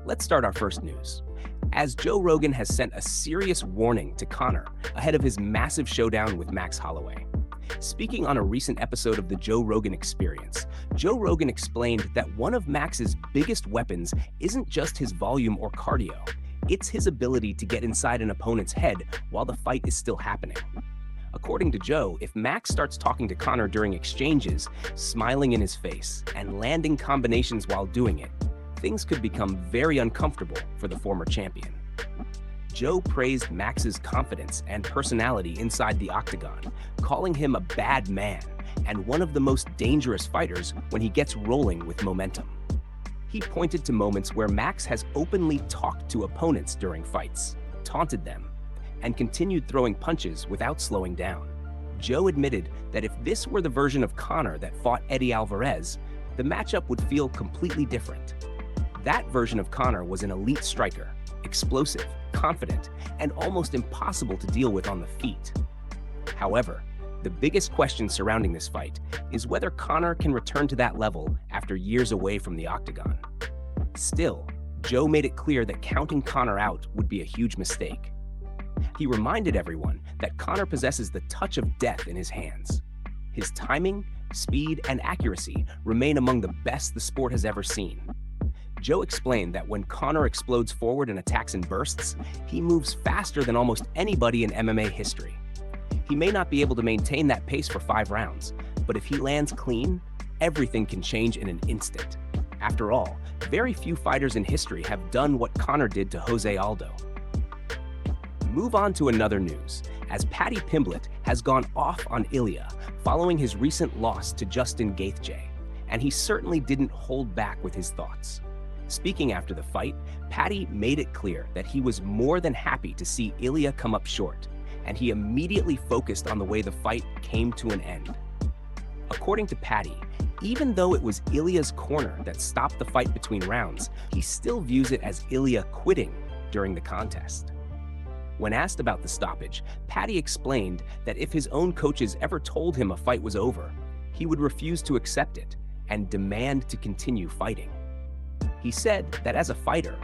Let's start our first news. As Joe Rogan has sent a serious warning to Conor ahead of his massive showdown with Max Holloway. Speaking on a recent episode of the Joe Rogan Experience, Joe Rogan explained that one of Max's biggest weapons isn't just his volume or cardio, it's his ability to get inside an opponent's head while the fight is still happening. According to Joe, if Max starts talking to Conor during exchanges, smiling in his face, and landing combinations while doing it, things could become very uncomfortable for the former champion. Joe praised Max's confidence and personality inside the Octagon, calling him a bad man and one of the most dangerous fighters when he gets rolling with momentum. He pointed to moments where Max has openly talked to opponents during fights, taunted them, and continued throwing punches without slowing down. Joe admitted that if this were the version of Conor that fought Eddie Alvarez, the matchup would feel completely different. That version of Conor was an elite striker, explosive, confident, and almost impossible to deal with on the feet. However, the biggest question surrounding this fight is whether Conor can return to that level after years away from the Octagon. Still, Joe made it clear that counting Conor out would be a huge mistake. He reminded everyone that Conor possesses the touch of death in his hands. His timing, speed, and accuracy remain among the best the sport has ever seen. Joe explained that when Conor explodes forward and attacks in bursts, he moves faster than almost anybody in MMA history. He may not be able to maintain that pace for 5 rounds, but if he lands clean, everything can change in an instant. After all, very few fighters in history have done what Conor did to Jose Aldo. Move on to another news, as Paddy Pimblett has gone off on Ilia following his recent loss to Justin Gaethje, and he certainly didn't hold back with his thoughts. Speaking after the fight, Paddy made it clear that he was more than happy to see Ilia come up short, and he immediately focused on the way the fight came to an end. According to Paddy, even though it was Ilia's corner that stopped the fight between rounds, he still views it as Ilia quitting during the contest. When asked about the stoppage, Paddy explained that if his own coaches ever told him a fight was over, he would refuse to accept it and demand to continue fighting. He said that as a fighter,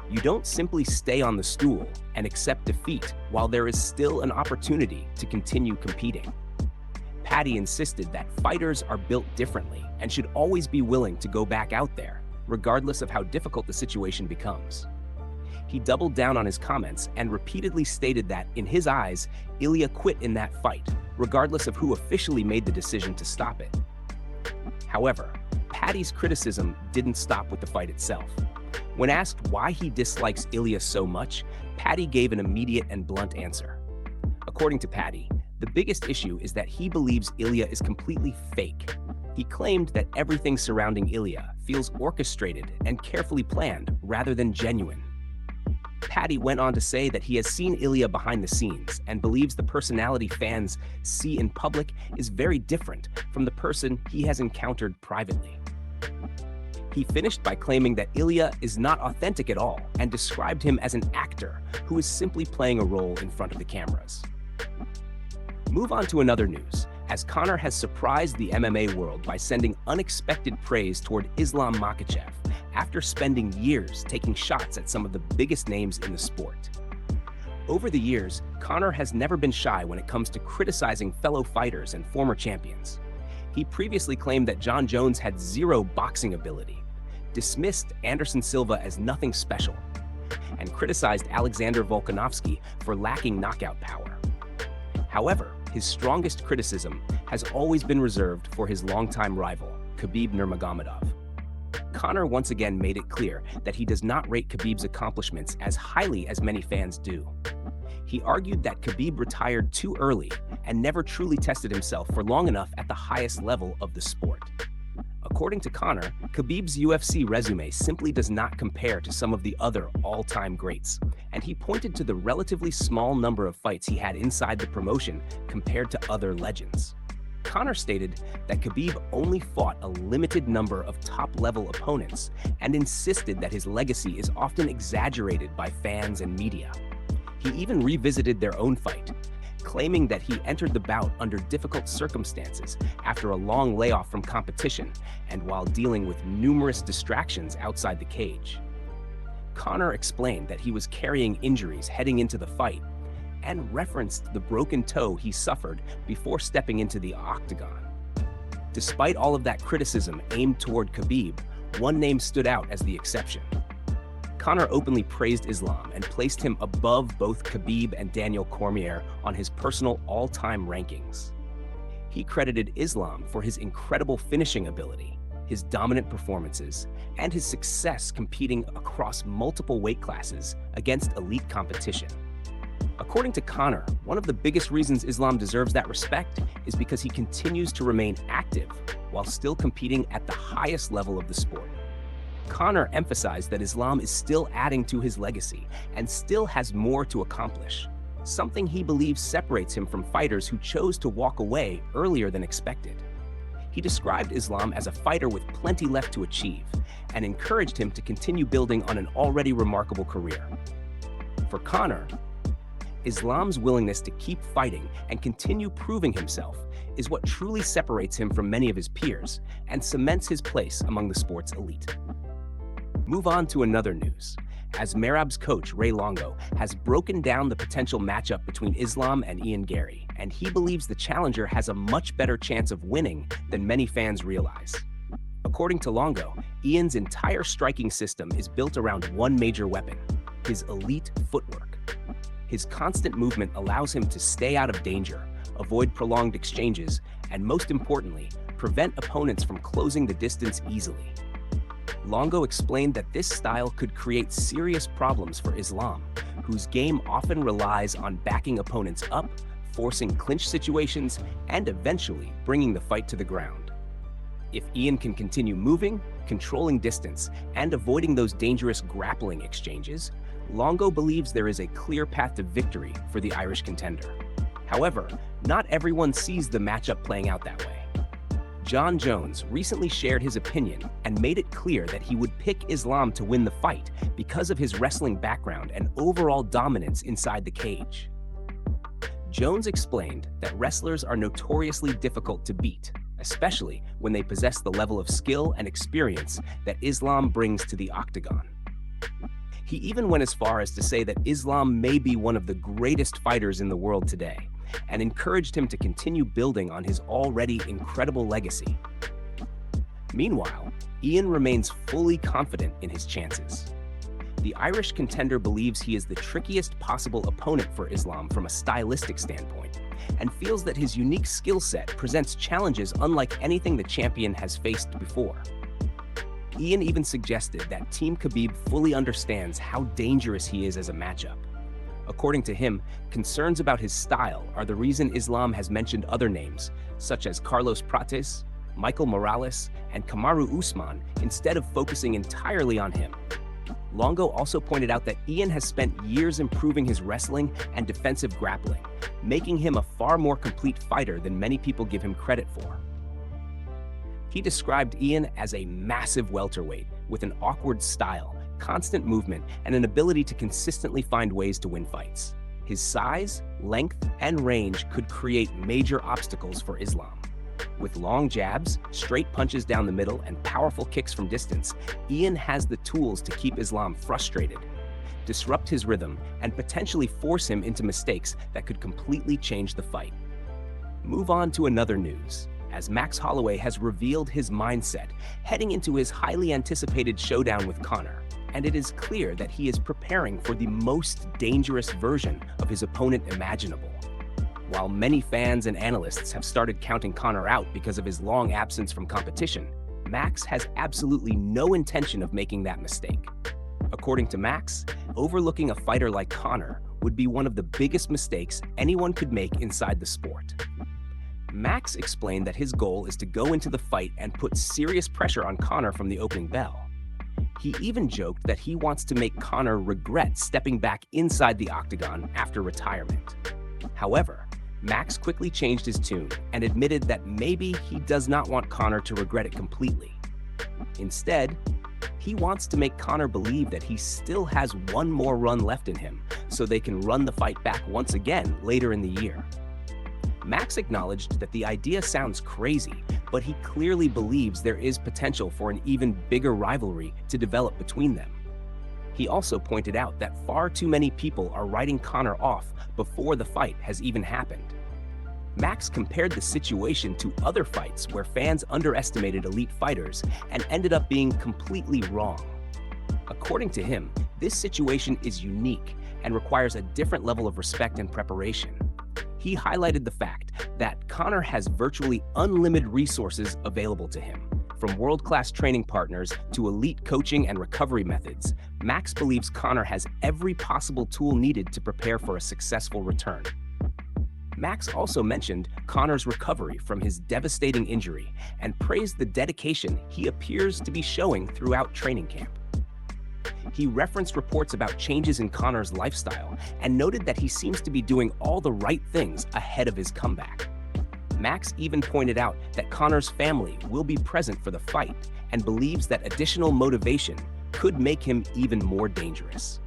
you don't simply stay on the stool and accept defeat while there is still an opportunity to continue competing. Paddy insisted that fighters are built differently and should always be willing to go back out there, regardless of how difficult the situation becomes. He doubled down on his comments and repeatedly stated that, in his eyes, Ilia quit in that fight, regardless of who officially made the decision to stop it. However, Paddy's criticism didn't stop with the fight itself. When asked why he dislikes Ilia so much, Paddy gave an immediate and blunt answer. According to Paddy, the biggest issue is that he believes Ilia is completely fake. He claimed that everything surrounding Ilia feels orchestrated and carefully planned rather than genuine. Paddy went on to say that he has seen Ilia behind the scenes and believes the personality fans see in public is very different from the person he has encountered privately. He finished by claiming that Ilia is not authentic at all and described him as an actor who is simply playing a role in front of the cameras. Move on to another news, as Conor has surprised the MMA world by sending unexpected praise toward Islam Makhachev after spending years taking shots at some of the biggest names in the sport. Over the years, Conor has never been shy when it comes to criticizing fellow fighters and former champions. He previously claimed that Jon Jones had zero boxing ability, dismissed Anderson Silva as nothing special, and criticized Alexander Volkanovski for lacking knockout power. However, his strongest criticism has always been reserved for his longtime rival, Khabib Nurmagomedov. Conor once again made it clear that he does not rate Khabib's accomplishments as highly as many fans do. He argued that Khabib retired too early and never truly tested himself for long enough at the highest level of the sport. According to Conor, Khabib's UFC resume simply does not compare to some of the other all-time greats, and he pointed to the relatively small number of fights he had inside the promotion compared to other legends. Conor stated that Khabib only fought a limited number of top-level opponents and insisted that his legacy is often exaggerated by fans and media. He even revisited their own fight, claiming that he entered the bout under difficult circumstances after a long layoff from competition and while dealing with numerous distractions outside the cage. Conor explained that he was carrying injuries heading into the fight and referenced the broken toe he suffered before stepping into the octagon. Despite all of that criticism aimed toward Khabib, one name stood out as the exception. Conor openly praised Islam and placed him above both Khabib and Daniel Cormier on his personal all-time rankings. He credited Islam for his incredible finishing ability, his dominant performances, and his success competing across multiple weight classes against elite competition. According to Conor, one of the biggest reasons Islam deserves that respect is because he continues to remain active while still competing at the highest level of the sport. Conor emphasized that Islam is still adding to his legacy and still has more to accomplish, something he believes separates him from fighters who chose to walk away earlier than expected. He described Islam as a fighter with plenty left to achieve and encouraged him to continue building on an already remarkable career. For Conor, Islam's willingness to keep fighting and continue proving himself is what truly separates him from many of his peers and cements his place among the sport's elite. Move on to another news, as Merab's coach Ray Longo has broken down the potential matchup between Islam and Ian Garry, and he believes the challenger has a much better chance of winning than many fans realize. According to Longo, Ian's entire striking system is built around one major weapon: his elite footwork. His constant movement allows him to stay out of danger, avoid prolonged exchanges, and most importantly, prevent opponents from closing the distance easily. Longo explained that this style could create serious problems for Islam, whose game often relies on backing opponents up, forcing clinch situations, and eventually bringing the fight to the ground. If Ian can continue moving, controlling distance, and avoiding those dangerous grappling exchanges, Longo believes there is a clear path to victory for the Irish contender. However, not everyone sees the matchup playing out that way. John Jones recently shared his opinion and made it clear that he would pick Islam to win the fight because of his wrestling background and overall dominance inside the cage. Jones explained that wrestlers are notoriously difficult to beat, especially when they possess the level of skill and experience that Islam brings to the octagon. He even went as far as to say that Islam may be one of the greatest fighters in the world today, and encouraged him to continue building on his already incredible legacy. Meanwhile, Ian remains fully confident in his chances. The Irish contender believes he is the trickiest possible opponent for Islam from a stylistic standpoint, and feels that his unique skill set presents challenges unlike anything the champion has faced before. Ian even suggested that Team Khabib fully understands how dangerous he is as a matchup. According to him, concerns about his style are the reason Islam has mentioned other names, such as Carlos Prates, Michael Morales, and Kamaru Usman, instead of focusing entirely on him. Longo also pointed out that Ian has spent years improving his wrestling and defensive grappling, making him a far more complete fighter than many people give him credit for. He described Ian as a massive welterweight with an awkward style, constant movement, and an ability to consistently find ways to win fights. His size, length, and range could create major obstacles for Islam. With long jabs, straight punches down the middle, and powerful kicks from distance, Ian has the tools to keep Islam frustrated, disrupt his rhythm, and potentially force him into mistakes that could completely change the fight. Move on to another news, as Max Holloway has revealed his mindset heading into his highly anticipated showdown with Conor, and it is clear that he is preparing for the most dangerous version of his opponent imaginable. While many fans and analysts have started counting Conor out because of his long absence from competition, Max has absolutely no intention of making that mistake. According to Max, overlooking a fighter like Conor would be one of the biggest mistakes anyone could make inside the sport. Max explained that his goal is to go into the fight and put serious pressure on Conor from the opening bell. He even joked that he wants to make Conor regret stepping back inside the octagon after retirement. However, Max quickly changed his tune and admitted that maybe he does not want Conor to regret it completely. Instead, he wants to make Conor believe that he still has one more run left in him, so they can run the fight back once again later in the year. Max acknowledged that the idea sounds crazy, but he clearly believes there is potential for an even bigger rivalry to develop between them. He also pointed out that far too many people are writing Conor off before the fight has even happened. Max compared the situation to other fights where fans underestimated elite fighters and ended up being completely wrong. According to him, this situation is unique and requires a different level of respect and preparation. He highlighted the fact that Conor has virtually unlimited resources available to him. From world-class training partners to elite coaching and recovery methods, Max believes Conor has every possible tool needed to prepare for a successful return. Max also mentioned Conor's recovery from his devastating injury and praised the dedication he appears to be showing throughout training camp. He referenced reports about changes in Conor's lifestyle and noted that he seems to be doing all the right things ahead of his comeback. Max even pointed out that Conor's family will be present for the fight and believes that additional motivation could make him even more dangerous.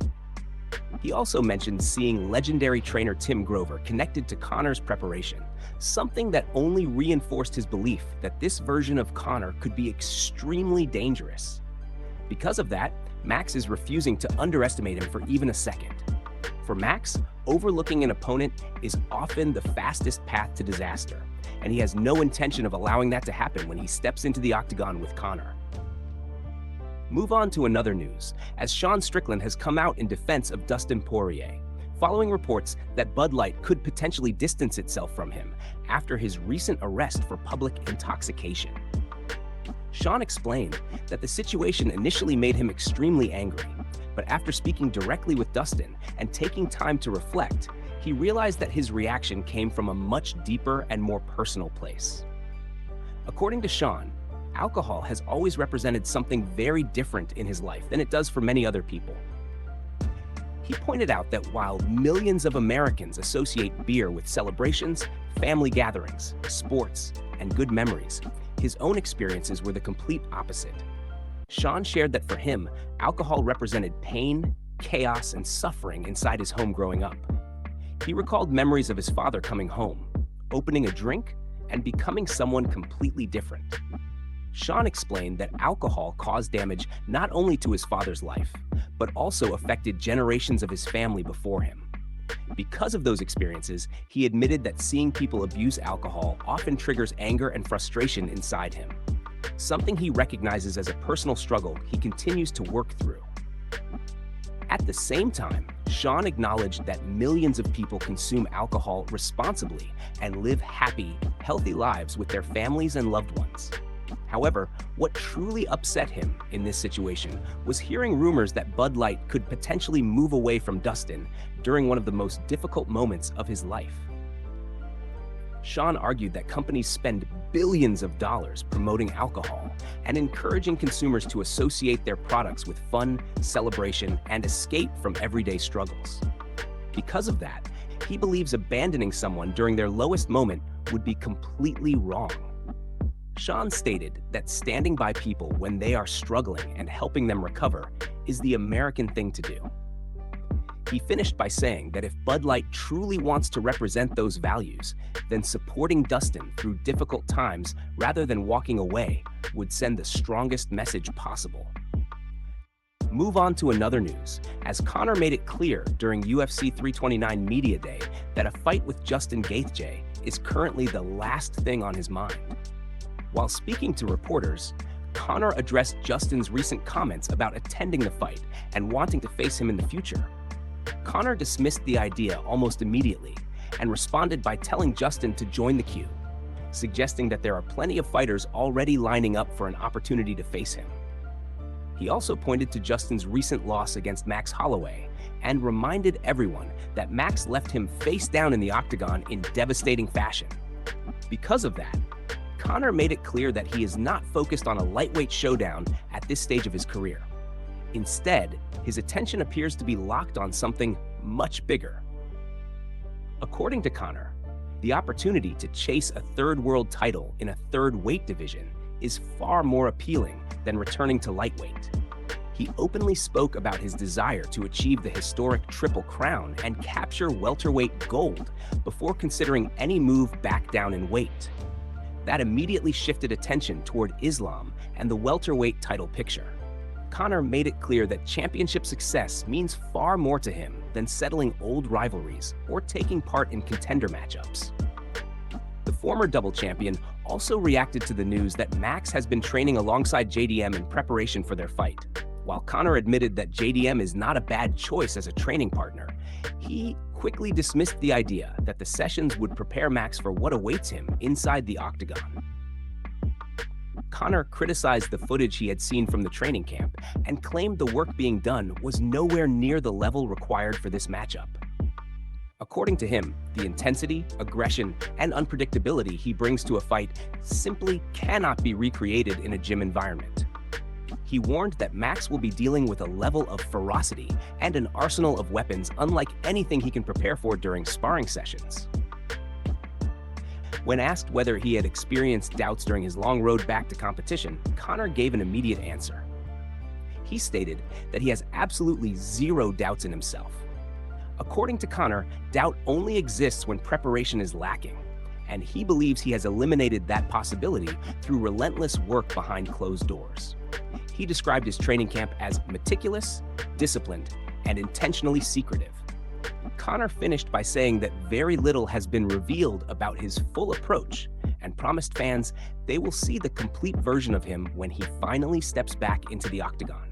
He also mentioned seeing legendary trainer Tim Grover connected to Conor's preparation, something that only reinforced his belief that this version of Conor could be extremely dangerous. Because of that, Max is refusing to underestimate him for even a second. For Max, overlooking an opponent is often the fastest path to disaster, and he has no intention of allowing that to happen when he steps into the octagon with Conor. Move on to another news, as Sean Strickland has come out in defense of Dustin Poirier, following reports that Bud Light could potentially distance itself from him after his recent arrest for public intoxication. Sean explained that the situation initially made him extremely angry, but after speaking directly with Dustin and taking time to reflect, he realized that his reaction came from a much deeper and more personal place. According to Sean, alcohol has always represented something very different in his life than it does for many other people. He pointed out that while millions of Americans associate beer with celebrations, family gatherings, sports, and good memories, his own experiences were the complete opposite. Sean shared that for him, alcohol represented pain, chaos, and suffering inside his home growing up. He recalled memories of his father coming home, opening a drink, and becoming someone completely different. Sean explained that alcohol caused damage not only to his father's life, but also affected generations of his family before him. Because of those experiences, he admitted that seeing people abuse alcohol often triggers anger and frustration inside him, something he recognizes as a personal struggle he continues to work through. At the same time, Sean acknowledged that millions of people consume alcohol responsibly and live happy, healthy lives with their families and loved ones. However, what truly upset him in this situation was hearing rumors that Bud Light could potentially move away from Dustin during one of the most difficult moments of his life. Sean argued that companies spend billions of dollars promoting alcohol and encouraging consumers to associate their products with fun, celebration, and escape from everyday struggles. Because of that, he believes abandoning someone during their lowest moment would be completely wrong. Sean stated that standing by people when they are struggling and helping them recover is the American thing to do. He finished by saying that if Bud Light truly wants to represent those values, then supporting Dustin through difficult times rather than walking away would send the strongest message possible. Move on to another news, as Conor made it clear during UFC 329 Media Day that a fight with Justin Gaethje is currently the last thing on his mind. While speaking to reporters, Conor addressed Justin's recent comments about attending the fight and wanting to face him in the future. Conor dismissed the idea almost immediately and responded by telling Justin to join the queue, suggesting that there are plenty of fighters already lining up for an opportunity to face him. He also pointed to Justin's recent loss against Max Holloway and reminded everyone that Max left him face down in the octagon in devastating fashion. Because of that, Conor made it clear that he is not focused on a lightweight showdown at this stage of his career. Instead, his attention appears to be locked on something much bigger. According to Conor, the opportunity to chase a third world title in a third weight division is far more appealing than returning to lightweight. He openly spoke about his desire to achieve the historic Triple Crown and capture welterweight gold before considering any move back down in weight. That immediately shifted attention toward Islam and the welterweight title picture. Conor made it clear that championship success means far more to him than settling old rivalries or taking part in contender matchups. The former double champion also reacted to the news that Max has been training alongside JDM in preparation for their fight. While Conor admitted that JDM is not a bad choice as a training partner, he quickly dismissed the idea that the sessions would prepare Max for what awaits him inside the Octagon. Conor criticized the footage he had seen from the training camp and claimed the work being done was nowhere near the level required for this matchup. According to him, the intensity, aggression, and unpredictability he brings to a fight simply cannot be recreated in a gym environment. He warned that Max will be dealing with a level of ferocity and an arsenal of weapons unlike anything he can prepare for during sparring sessions. When asked whether he had experienced doubts during his long road back to competition, Conor gave an immediate answer. He stated that he has absolutely zero doubts in himself. According to Conor, doubt only exists when preparation is lacking, and he believes he has eliminated that possibility through relentless work behind closed doors. He described his training camp as meticulous, disciplined, and intentionally secretive. Conor finished by saying that very little has been revealed about his full approach and promised fans they will see the complete version of him when he finally steps back into the Octagon.